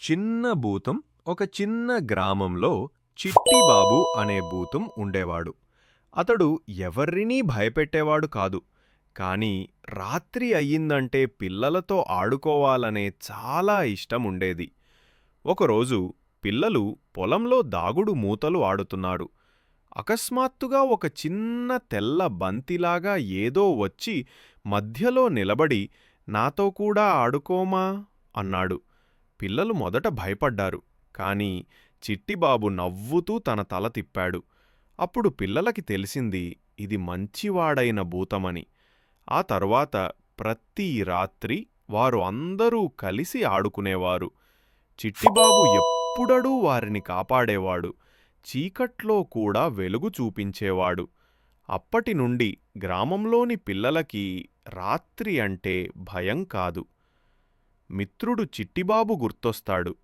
చిన్న భూతం ఒక చిన్న గ్రామంలో చిట్టిబాబు అనే భూతం ఉండేవాడు. అతడు ఎవర్రినీ భయపెట్టేవాడు కాదు. కానీ రాత్రి అయ్యిందంటే పిల్లలతో ఆడుకోవాలనే చాలా ఇష్టముండేది. ఒకరోజు పిల్లలు పొలంలో దాగుడు మూతలు ఆడుతున్నారు. అకస్మాత్తుగా ఒక చిన్న తెల్ల బంతిలాగా ఏదో వచ్చి మధ్యలో నిలబడి నాతో కూడా ఆడుకోమా అన్నాడు. పిల్లలు మొదట భయపడ్డారు. కాని చిట్టిబాబు నవ్వుతూ తన తల తిప్పాడు. అప్పుడు పిల్లలకి తెలిసింది ఇది మంచివాడైన భూతమని. ఆ తరువాత ప్రతి రాత్రి వారు అందరూ కలిసి ఆడుకునేవారు. చిట్టిబాబు ఎప్పుడూ వారిని కాపాడేవాడు. చీకట్లో కూడా వెలుగు చూపించేవాడు. అప్పటినుండి గ్రామంలోని పిల్లలకి రాత్రి అంటే భయం కాదు. మిత్రుడు చిట్టిబాబు గుర్తొస్తాడు.